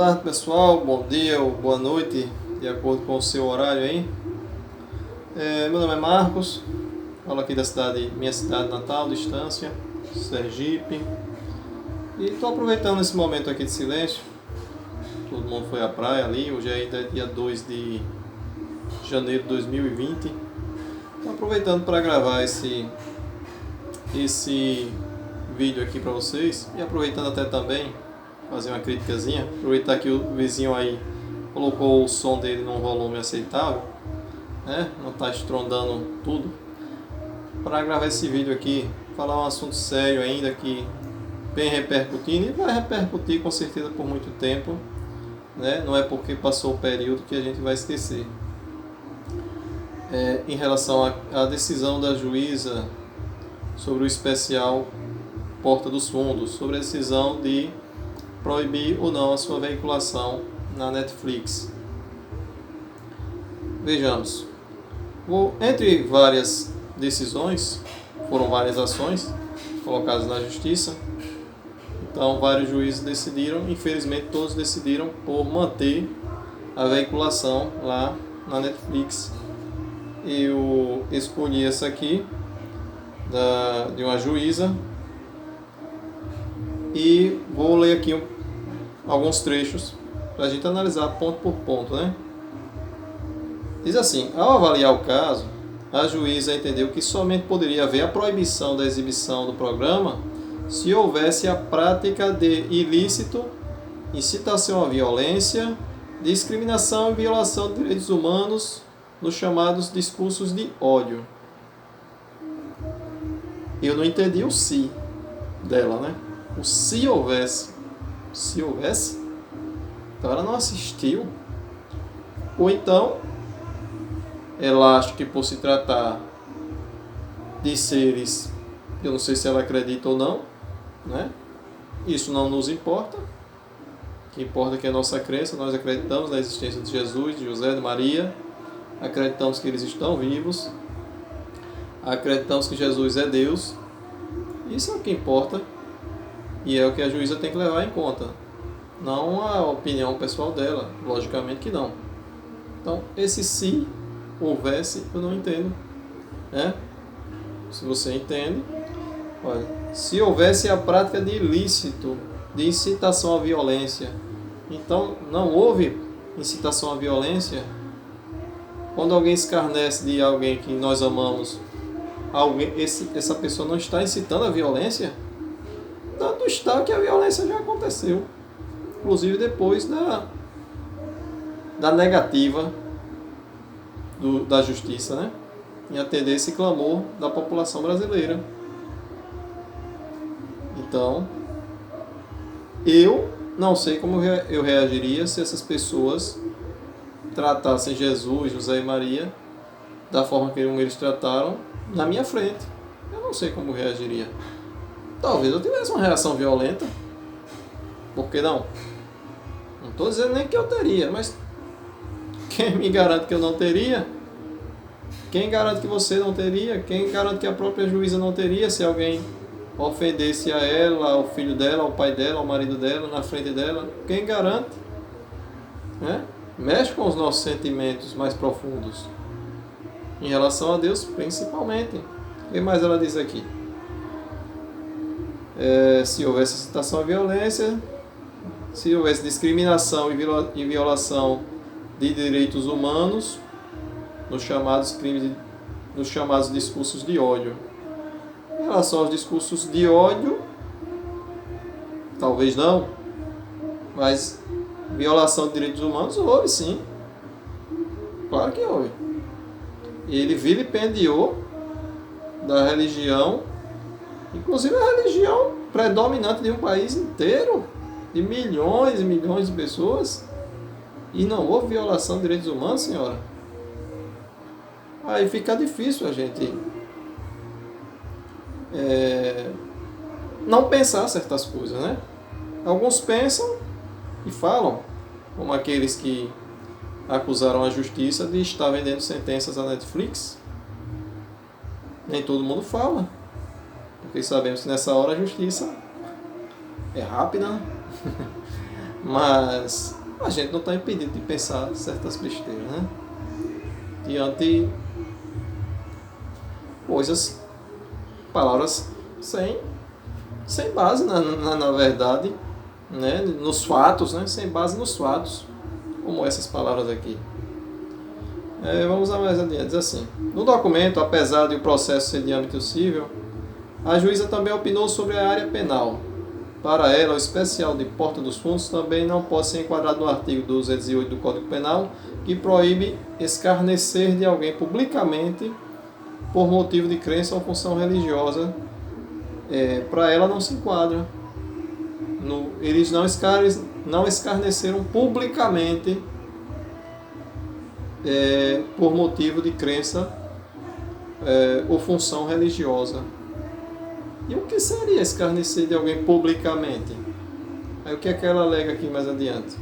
tarde, pessoal, bom dia ou boa noite, de acordo com o seu horário aí. Meu nome é Marcos, falo aqui da minha cidade natal, Distância, Sergipe. E estou aproveitando esse momento aqui de silêncio. Todo mundo foi à praia ali, hoje ainda é dia 2 de janeiro de 2020. Estou aproveitando para gravar esse vídeo aqui para vocês e aproveitando até também fazer uma criticazinha, aproveitar que o vizinho aí colocou o som dele num volume aceitável, né? Não está estrondando tudo, para gravar esse vídeo aqui, falar um assunto sério ainda que vem repercutindo e vai repercutir com certeza por muito tempo, né? Não é porque passou o período que a gente vai esquecer. Em relação à decisão da juíza sobre o especial Porta dos Fundos, sobre a decisão de proibir ou não a sua veiculação na Netflix. Vejamos, entre várias decisões, foram várias ações colocadas na justiça, então vários juízes decidiram, infelizmente todos decidiram por manter a veiculação lá na Netflix. Eu escolhi essa aqui, de uma juíza, e vou ler aqui alguns trechos para a gente analisar ponto por ponto, né? Diz assim: ao avaliar o caso, a juíza entendeu que somente poderia haver a proibição da exibição do programa se houvesse a prática de ilícito, incitação à violência, discriminação e violação de direitos humanos nos chamados discursos de ódio. Eu não entendi o se dela, né? O se houvesse. Se houvesse? Então ela não assistiu. Ou então, ela acha que por se tratar de seres, eu não sei se ela acredita ou não, né? Isso não nos importa. O que importa é que a nossa crença, nós acreditamos na existência de Jesus, de José, de Maria, acreditamos que eles estão vivos, acreditamos que Jesus é Deus. Isso é o que importa e é o que a juíza tem que levar em conta, não a opinião pessoal dela, logicamente que não. Então, esse se houvesse, eu não entendo, né? Se você entende, olha, se houvesse a prática de ilícito, de incitação à violência, então não houve incitação à violência. Quando alguém escarnece de alguém que nós amamos, essa pessoa não está incitando a violência? Tanto está que a violência já aconteceu, inclusive depois da negativa da justiça, né, em atender esse clamor da população brasileira. Então, eu não sei como eu reagiria se essas pessoas tratassem Jesus, José e Maria da forma que eles trataram na minha frente. Eu não sei como reagiria. Talvez eu tivesse uma reação violenta. Por que não? Não estou dizendo nem que eu teria, mas quem me garante que eu não teria? Quem garante que você não teria? Quem garante que a própria juíza não teria se alguém ofendesse a ela, ao filho dela, ao pai dela, ao marido dela, na frente dela? Quem garante? Né? Mexe com os nossos sentimentos mais profundos. Em relação a Deus, principalmente. O que mais ela diz aqui? Se houvesse incitação à violência, se houvesse discriminação e violação de direitos humanos nos chamados discursos de ódio. Em relação aos discursos de ódio, talvez não, mas violação de direitos humanos houve sim. Claro que houve. Ele vilipendiou da religião, inclusive a religião predominante de um país inteiro, de milhões e milhões de pessoas, e não houve violação de direitos humanos, senhora. Aí fica difícil a gente não pensar certas coisas, né? Alguns pensam e falam, como aqueles que acusaram a justiça de estar vendendo sentenças à Netflix. Nem todo mundo fala, porque sabemos que nessa hora a justiça é rápida, né? Mas a gente não está impedido de pensar certas besteiras, né? Diante coisas, palavras sem base na verdade, né? Nos fatos, né? Sem base nos fatos, como essas palavras aqui. Vamos lá mais adiante, diz assim: no documento, apesar de o processo ser de âmbito civil, a juíza também opinou sobre a área penal. Para ela, o especial de Porta dos Fundos também não pode ser enquadrado no artigo 208 do Código Penal, que proíbe escarnecer de alguém publicamente por motivo de crença ou função religiosa. Para ela não se enquadra. Eles não escarneceram publicamente por motivo de crença ou função religiosa. E o que seria escarnecer de alguém publicamente? Aí o que é que ela alega aqui mais adiante?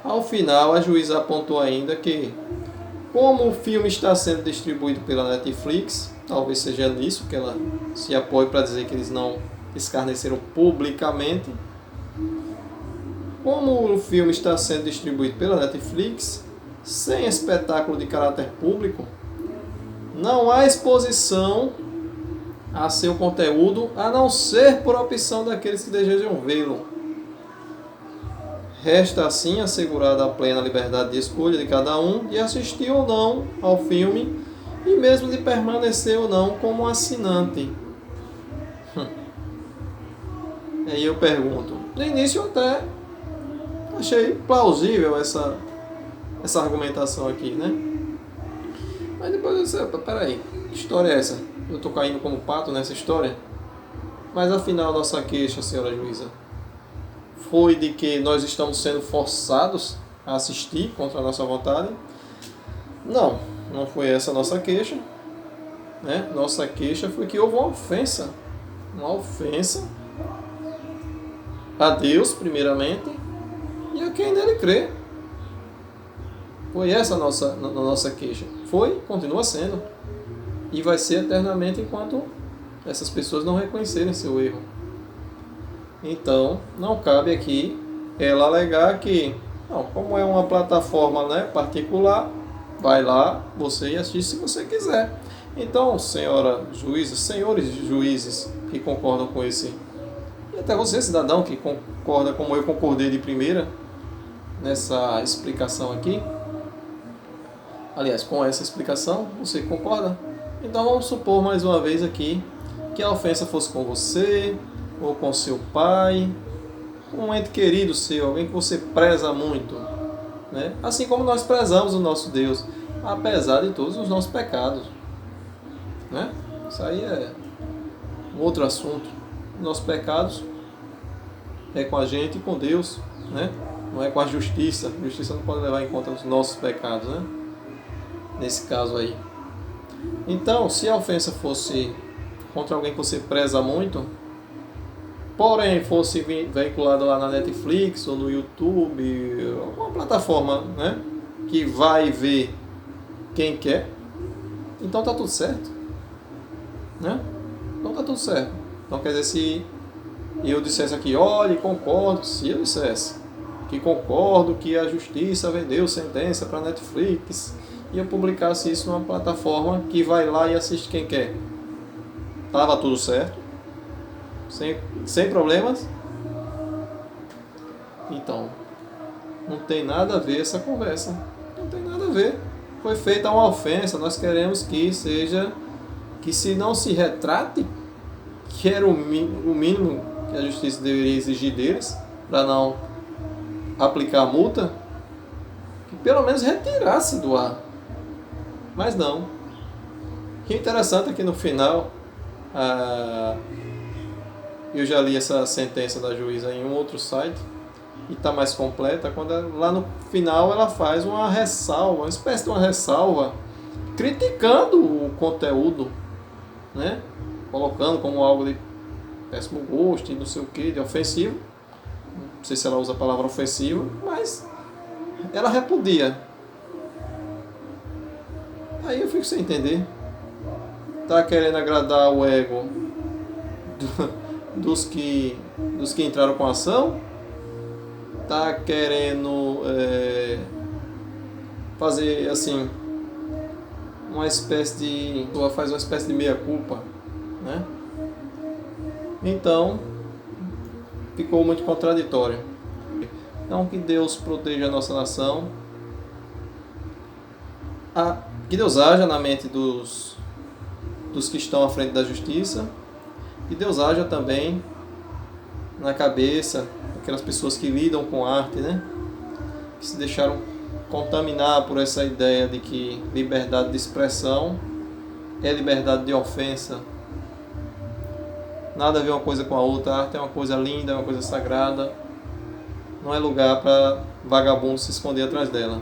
Ao final, a juíza apontou ainda que, como o filme está sendo distribuído pela Netflix, talvez seja nisso que ela se apoie para dizer que eles não escarneceram publicamente. Como o filme está sendo distribuído pela Netflix, sem espetáculo de caráter público, não há exposição a seu conteúdo, a não ser por opção daqueles que desejam vê-lo. Resta assim assegurada a plena liberdade de escolha de cada um de assistir ou não ao filme e mesmo de permanecer ou não como assinante. Aí eu pergunto, no início eu até achei plausível essa argumentação aqui, né? Mas depois eu disse, peraí, que história é essa? Eu estou caindo como pato nessa história? Mas afinal, nossa queixa, senhora juíza, foi de que nós estamos sendo forçados a assistir contra a nossa vontade? Não foi essa a nossa queixa. Né? Nossa queixa foi que houve uma ofensa a Deus, primeiramente, e a quem nele crê. Foi essa a nossa queixa. Foi, continua sendo. E vai ser eternamente enquanto essas pessoas não reconhecerem seu erro. Então, não cabe aqui ela alegar que, não, como é uma plataforma, né, particular, vai lá você e assiste se você quiser. Então, senhora juíza, senhores juízes que concordam com esse, e até você, cidadão, que concorda como eu concordei de primeira nessa explicação aqui, aliás, com essa explicação, você concorda? Então vamos supor mais uma vez aqui que a ofensa fosse com você, ou com seu pai, um ente querido seu, alguém que você preza muito, né? Assim como nós prezamos o nosso Deus, apesar de todos os nossos pecados, né? Isso aí é um outro assunto. Nossos pecados é com a gente e com Deus, né? Não é com a justiça. A justiça não pode levar em conta os nossos pecados, né? Nesse caso aí. Então, se a ofensa fosse contra alguém que você preza muito, porém fosse veiculado lá na Netflix ou no YouTube, uma plataforma, né, que vai ver quem quer, então tá tudo certo, né? Então tá tudo certo. Então quer dizer, se eu dissesse aqui, olha, concordo, se eu dissesse que concordo que a justiça vendeu sentença para a Netflix e eu publicasse isso numa plataforma que vai lá e assiste quem quer, tava tudo certo? Sem problemas? Então, não tem nada a ver essa conversa. Não tem nada a ver. Foi feita uma ofensa, nós queremos que seja, que se não se retrate, que era o mínimo que a justiça deveria exigir deles, para não aplicar a multa, que pelo menos retirasse do ar. Mas não. O que é interessante é que no final, eu já li essa sentença da juíza em um outro site, e está mais completa, quando lá no final ela faz uma ressalva, uma espécie de uma ressalva, criticando o conteúdo, né? Colocando como algo de péssimo gosto e não sei o que, de ofensivo. Não sei se ela usa a palavra ofensivo, mas ela repudia. Aí eu fico sem entender. Tá querendo agradar o ego dos que entraram com a ação? tá querendo fazer assim uma espécie de faz uma espécie de meia-culpa, né? Então ficou muito contraditório. Então que Deus proteja a nossa nação, que Deus haja na mente dos que estão à frente da justiça, que Deus haja também na cabeça daquelas pessoas que lidam com arte, né? Que se deixaram contaminar por essa ideia de que liberdade de expressão é liberdade de ofensa. Nada a ver uma coisa com a outra. A arte é uma coisa linda, é uma coisa sagrada. Não é lugar para vagabundo se esconder atrás dela.